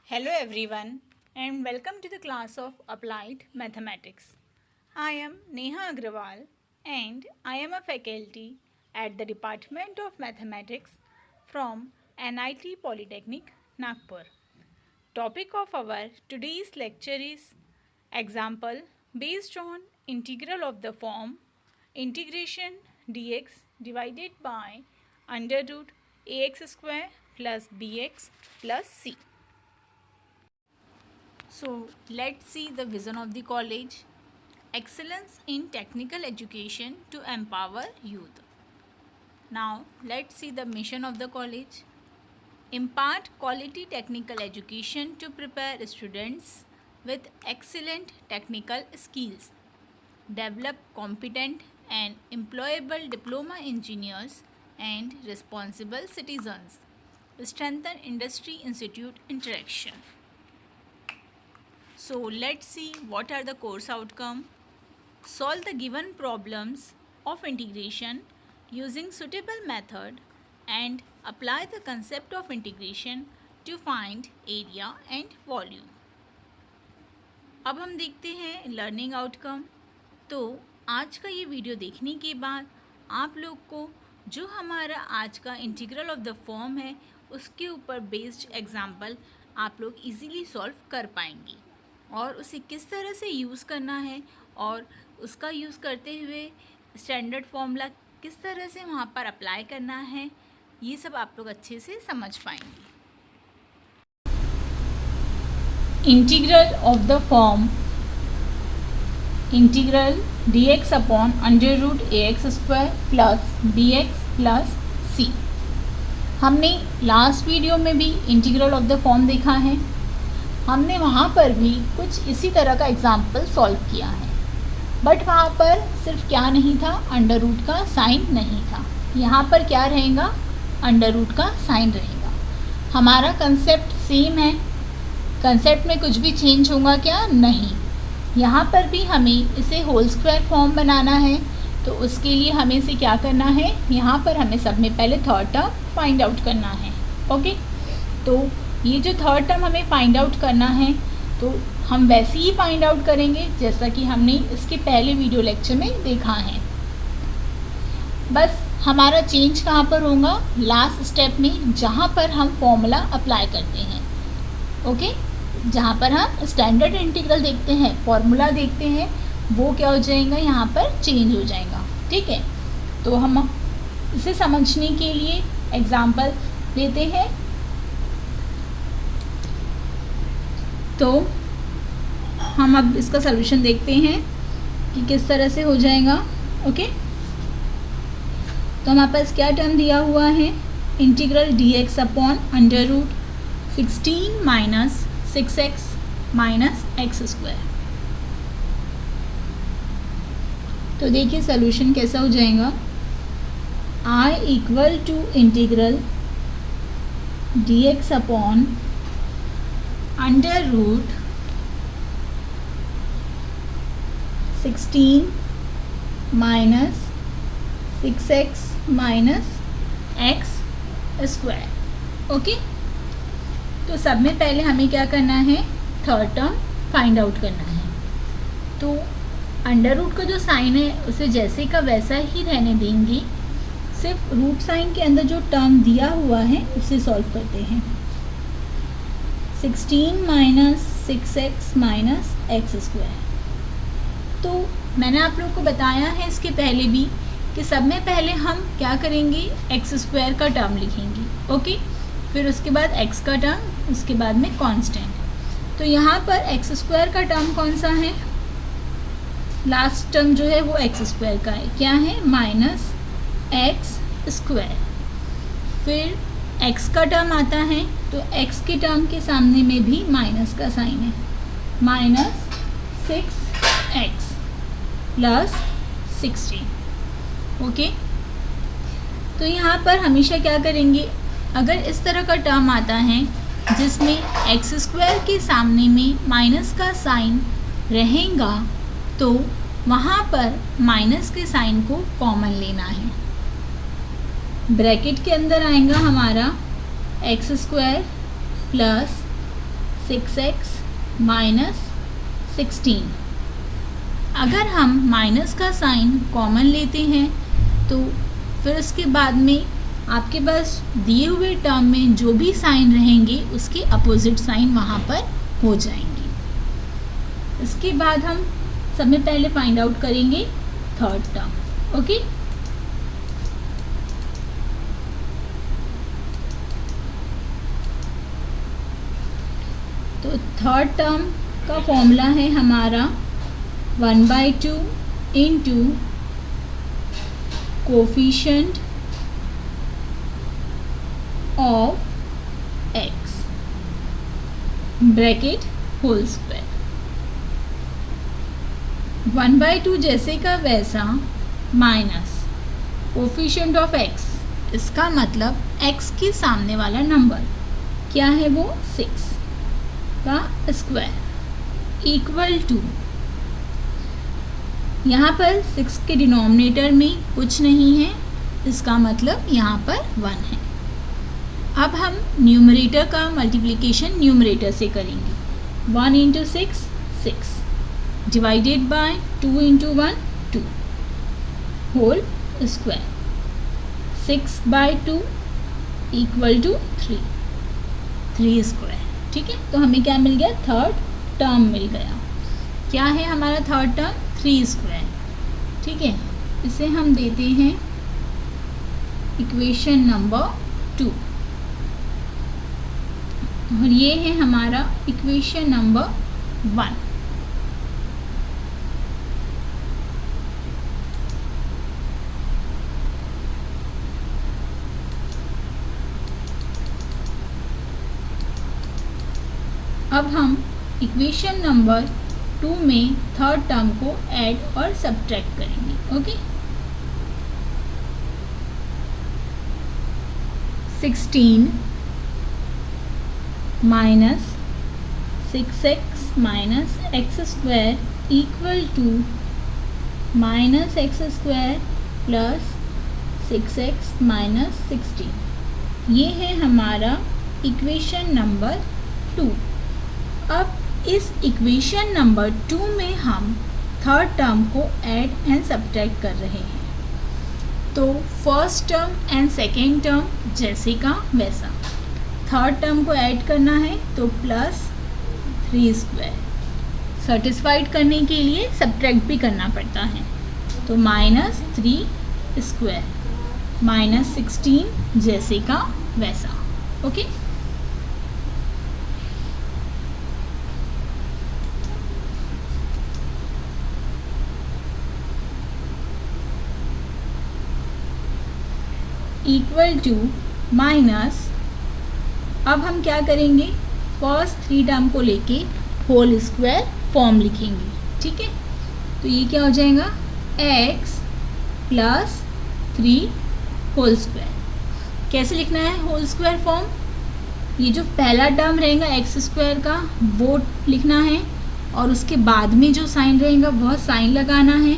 Hello everyone and welcome to the class of Applied Mathematics. I am Neha Agrawal and I am a faculty at the Department of Mathematics from NIT Polytechnic, Nagpur. Topic of our today's lecture is example based on integral of the form integration dx divided by under root ax square plus bx plus c. So let's see the vision of the college. Excellence in technical education to empower youth. Now let's see the mission of the college. Impart quality technical education to prepare students with excellent technical skills. Develop competent and employable diploma engineers and responsible citizens. Strengthen industry institute interaction. So let's see what are the course outcome. Solve the given problems of integration using suitable method and apply the concept of integration to find area and volume. अब हम देखते हैं learning outcome. तो आज का ये video देखने के बाद आप लोग को जो हमारा आज का इंटीग्रल ऑफ द फॉर्म है उसके ऊपर बेस्ड एग्जाम्पल आप लोग इजीली सॉल्व कर पाएंगे और उसे किस तरह से यूज़ करना है और उसका यूज़ करते हुए स्टैंडर्ड फॉर्मूला किस तरह से वहाँ पर अप्लाई करना है ये सब आप लोग अच्छे से समझ पाएंगे। Integral of the form integral dx upon under root ax square plus bx plus c। हमने लास्ट वीडियो में भी इंटीग्रल ऑफ द फॉर्म देखा है। हमने वहाँ पर भी कुछ इसी तरह का एग्जाम्पल सॉल्व किया है, बट वहाँ पर सिर्फ क्या नहीं था, अंडर रूट का साइन नहीं था। यहाँ पर क्या रहेगा, अंडर रूट का साइन रहेगा। हमारा कंसेप्ट सेम है, कंसेप्ट में कुछ भी चेंज होगा क्या, नहीं। यहाँ पर भी हमें इसे होल स्क्वायर फॉर्म बनाना है, तो उसके लिए हमें इसे क्या करना है, यहाँ पर हमें सब में पहले थर्ड टर्म फाइंड आउट करना है। ओके, तो ये जो थर्ड टर्म हमें फाइंड आउट करना है तो हम वैसे ही फाइंड आउट करेंगे जैसा कि हमने इसके पहले वीडियो लेक्चर में देखा है। बस हमारा चेंज कहाँ पर होगा, लास्ट स्टेप में जहाँ पर हम फॉर्मूला अप्लाई करते हैं। ओके, जहाँ पर हम स्टैंडर्ड इंटीग्रल देखते हैं, फॉर्मूला देखते हैं, वो क्या हो जाएगा, यहाँ पर चेंज हो जाएगा। ठीक है, तो हम इसे समझने के लिए एग्जाम्पल लेते हैं। तो हम अब इसका सलूशन देखते हैं कि किस तरह से हो जाएगा। ओके, तो हमारे पास क्या टर्म दिया हुआ है, integral dx upon under root 16 minus 6x minus X square. तो देखिए सलूशन कैसा हो जाएगा, I equal to integral dx upon under root 16 minus 6x minus X square. Okay, तो सब में पहले हमें क्या करना है, थर्ड टर्म फाइंड आउट करना है। तो अंडर रूट का जो साइन है उसे जैसे का वैसा ही रहने देंगे, सिर्फ रूट साइन के अंदर जो टर्म दिया हुआ है उसे सॉल्व करते हैं। 16 minus 6x minus X square. तो मैंने आप लोग को बताया है इसके पहले भी कि सब में पहले हम क्या करेंगे, एक्स स्क्वायर का टर्म लिखेंगे। ओके, फिर उसके बाद एक्स का टर्म, उसके बाद में कांस्टेंट। तो यहाँ पर एक्स स्क्वायर का टर्म कौन सा है, लास्ट टर्म जो है वो एक्स स्क्वायर का है, क्या है, माइनस एक्स स्क्वायर। फिर एक्स का टर्म आता है तो एक्स के टर्म के सामने में भी माइनस का साइन है, माइनस 6x प्लस 16। ओके, तो यहाँ पर हमेशा क्या करेंगे, अगर इस तरह का टर्म आता है जिसमें एक्स स्क्वायर के सामने में माइनस का साइन रहेगा तो वहाँ पर माइनस के साइन को कॉमन लेना है। ब्रैकेट के अंदर आएगा हमारा x square plus 6x minus 16। अगर हम माइनस का साइन कॉमन लेते हैं तो फिर उसके बाद में आपके पास दिए हुए टर्म में जो भी साइन रहेंगे उसके अपोजिट साइन वहाँ पर हो जाएंगे। इसके बाद हम सबसे पहले फाइंड आउट करेंगे थर्ड टर्म। ओके, तो थर्ड टर्म का फॉर्मूला है हमारा 1/2 into coefficient of x bracket whole square. 1/2 जैसे का वैसा माइनस कोफिशिएंट ऑफ x, इसका मतलब x के सामने वाला नंबर क्या है, वो 6 का स्क्वायर इक्वल टू, यहाँ पर 6 के डिनोमिनेटर में कुछ नहीं है, इसका मतलब यहाँ पर 1 है। अब हम न्यूमरेटर का मल्टीप्लिकेशन न्यूमरेटर से करेंगे। 1 into 6 6 divided by 2 into 1 2 whole square, 6/2 equal to 3 square. ठीक है, तो हमें क्या मिल गया, थर्ड टर्म मिल गया। क्या है हमारा थर्ड टर्म, 3 स्क्वायर। ठीक है, इसे हम देते हैं इक्वेशन नंबर 2 और ये है हमारा इक्वेशन नंबर 1। अब हम इक्वेशन नंबर 2 में थर्ड टर्म को ऐड और सब्ट्रैक्ट करेंगे। Okay, 16 minus 6x minus X square equal to minus X square plus 6x minus 16। ये है हमारा इक्वेशन नंबर 2। अब इस इक्वेशन नंबर 2 में हम थर्ड टर्म को ऐड एंड सब्ट्रैक्ट कर रहे हैं। तो first term and second term जैसे का वैसा, थर्ड टर्म को ऐड करना है तो प्लस 3 स्क्वायर, सेटिस्फाइड करने के लिए सब्ट्रैक्ट भी करना पड़ता है, तो माइनस 3 स्क्वायर माइनस 16 जैसे का वैसा। ओके, इक्वल टू माइनस, अब हम क्या करेंगे, फर्स्ट 3 टर्म को लेके होल स्क्वायर फॉर्म लिखेंगे। ठीक है, तो ये क्या हो जाएगा, x प्लस 3 होल स्क्वायर। कैसे लिखना है होल स्क्वायर फॉर्म, ये जो पहला टर्म रहेगा एक्स स्क्वायर का वो लिखना है और उसके बाद में जो साइन रहेगा वह साइन लगाना है,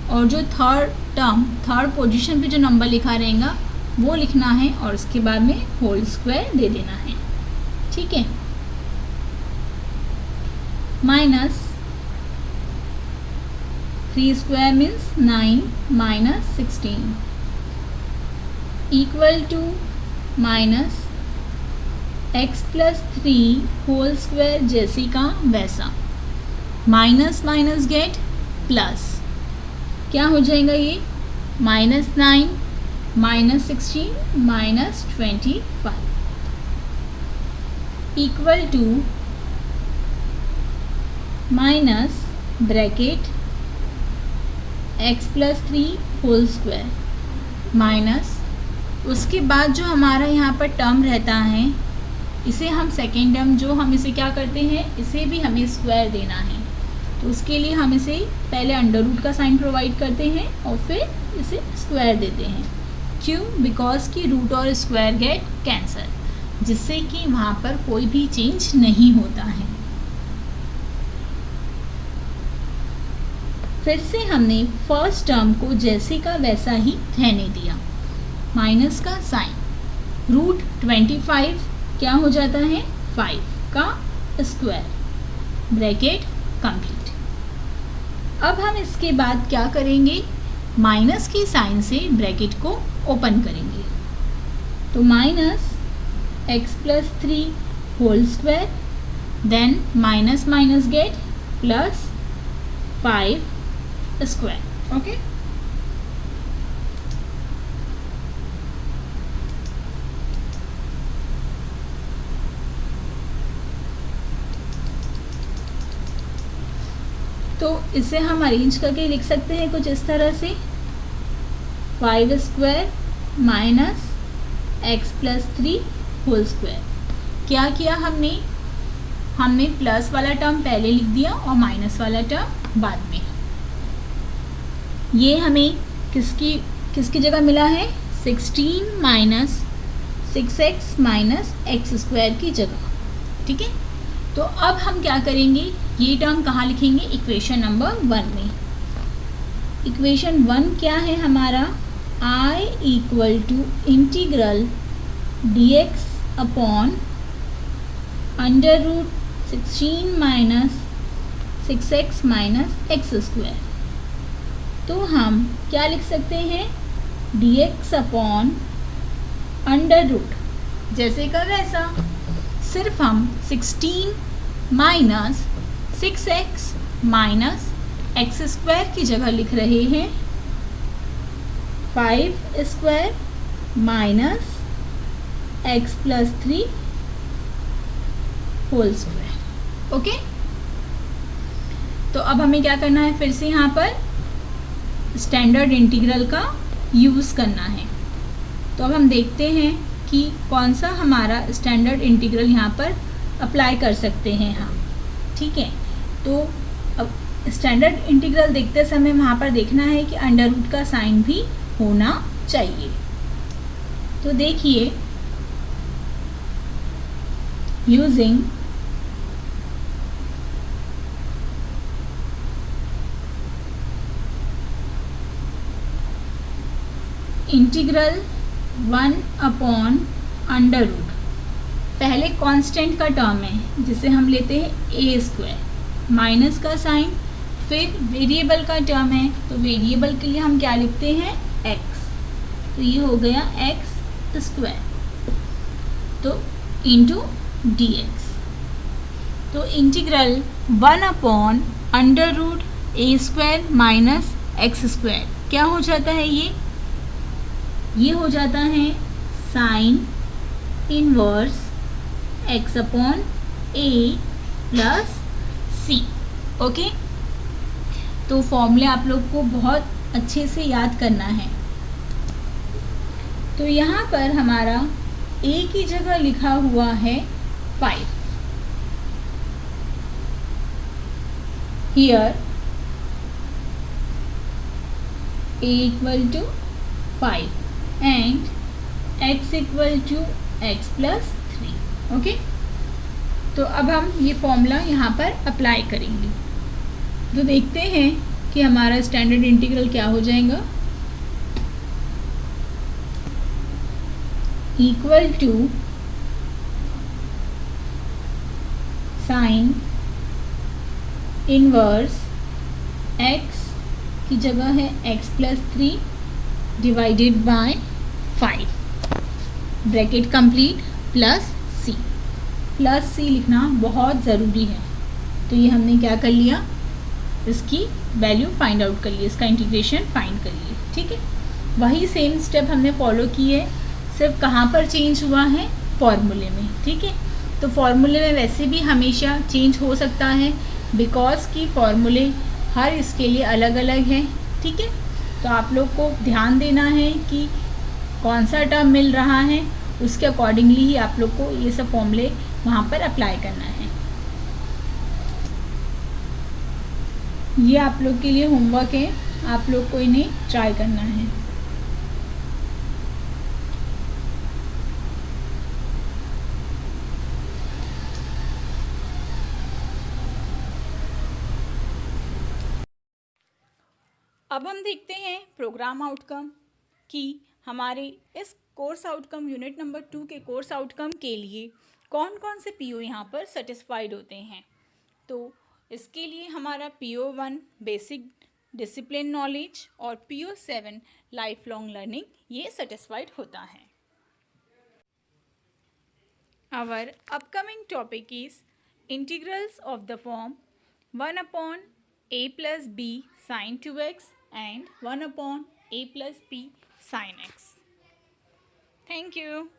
और जो थर्ड टर्म थर्ड पोजीशन पे जो नंबर लिखा रहेगा वो लिखना है और उसके बाद में होल स्क्वायर दे देना है। ठीक है, minus 3 square means 9 minus 16 equal to minus X plus 3 whole square जैसी का वैसा, माइनस माइनस गेट प्लस, क्या हो जाएगा ये, minus 9 minus 16 minus 25 equal to minus bracket X plus 3 whole square minus, उसके बाद जो हमारा यहाँ पर टर्म रहता है इसे हम सेकेंड टर्म जो हम इसे क्या करते हैं, इसे भी हमें स्क्वायर देना है, तो उसके लिए हम इसे पहले अंडर रूट का साइन प्रोवाइड करते हैं और फिर इसे स्क्वायर देते हैं। क्यों, बिकॉज की रूट और स्क्वायर गेट कैंसल, जिससे कि वहाँ पर कोई भी चेंज नहीं होता है। फिर से हमने फर्स्ट टर्म को जैसे का वैसा ही रहने दिया, माइनस का साइन, रूट 25 क्या हो जाता है 5 का स्क्वायर, ब्रैकेट कंप्लीट। अब हम इसके बाद क्या करेंगे, माइनस की साइन से ब्रैकेट को ओपन करेंगे। तो minus X plus 3 whole square, then minus minus get plus 5 square. Okay, तो इसे हम अरेंज करके लिख सकते हैं कुछ इस तरह से, 5 square minus X plus 3 whole square. क्या किया हमने प्लस वाला टर्म पहले लिख दिया और माइनस वाला टर्म बाद में। ये हमें किसकी जगह मिला है, 16 minus 6x minus X square की जगह। ठीक है, तो अब हम क्या करेंगे, ये टर्म कहाँ लिखेंगे, इक्वेशन नंबर 1 में। इक्वेशन 1 क्या है हमारा, I equal to integral dx upon under root 16 minus 6x minus X square. तो हम क्या लिख सकते हैं, dx अपॉन अंडर रूट जैसे का वैसा, सिर्फ हम 16 minus 6x minus X square की जगह लिख रहे हैं 5 square minus X plus 3 whole square. Okay, तो अब हमें क्या करना है, फिर से यहाँ पर स्टैंडर्ड इंटीग्रल का यूज़ करना है। तो अब हम देखते हैं कि कौन सा हमारा स्टैंडर्ड इंटीग्रल यहाँ पर अप्लाई कर सकते हैं हम। ठीक है, तो अब स्टैंडर्ड इंटीग्रल देखते समय वहाँ पर देखना है कि अंडर रूट का साइन भी होना चाहिए। तो देखिए, using integral 1 upon under root, पहले कांस्टेंट का टर्म है जिसे हम लेते हैं ए स्क्वायर, माइनस का साइन, फिर वेरिएबल का टर्म है तो वेरिएबल के लिए हम क्या लिखते हैं, एक्स। तो ये हो गया एक्स स्क्वायर, तो इंटू डी एक्स। तो इंटीग्रल 1 अपॉन अंडर रूट ए स्क्वायर माइनस एक्स स्क्वायर क्या हो जाता है, ये हो जाता है साइन इनवर्स एक्स अपॉन ए प्लस सी। ओके, तो फॉर्मूले आप लोग को बहुत अच्छे से याद करना है। तो यहाँ पर हमारा ए की जगह लिखा हुआ है 5, here A equal to 5 and x equal to X plus 3। Okay, तो अब हम ये फॉर्मूला यहाँ पर अप्लाई करेंगे। तो देखते हैं कि हमारा स्टैंडर्ड इंटीग्रल क्या हो जाएगा, equal to sine inverse x की जगह है x plus 3 divided by 5, bracket complete, plus C लिखना बहुत ज़रूरी है। तो ये हमने क्या कर लिया, इसकी वैल्यू फाइंड आउट कर ली, इसका इंटीग्रेशन फाइंड कर लिए। ठीक है, वही सेम स्टेप हमने फॉलो किए, सिर्फ कहाँ पर चेंज हुआ है, फॉर्मूले में। ठीक है, तो फॉर्मूले में वैसे भी हमेशा चेंज हो सकता है, बिकॉज की फॉर्मूले हर इसके लिए अलग अलग है। ठीक है, तो आप लोग को ध्यान देना है कि कौन सा टर्म मिल रहा है, उसके अकॉर्डिंगली ही आप लोग को ये सब फॉर्मूले वहाँ पर अप्लाई करना है। ये आप लोग के लिए होमवर्क है, आप लोग को इन्हें ट्राई करना है। अब हम देखते हैं प्रोग्राम आउटकम कि हमारे इस कोर्स आउटकम यूनिट नंबर 2 के कोर्स आउटकम के लिए कौन कौन से पी ओ यहाँ पर सेटिस्फाइड होते हैं? तो इसके लिए हमारा PO1 बेसिक डिसिप्लिन नॉलेज और PO7 लाइफ लॉन्ग लर्निंग ये सेटिस्फाइड होता है. Our upcoming topic is integrals of the form 1 upon a plus b sin 2x and 1 upon a plus b sin x. Thank you.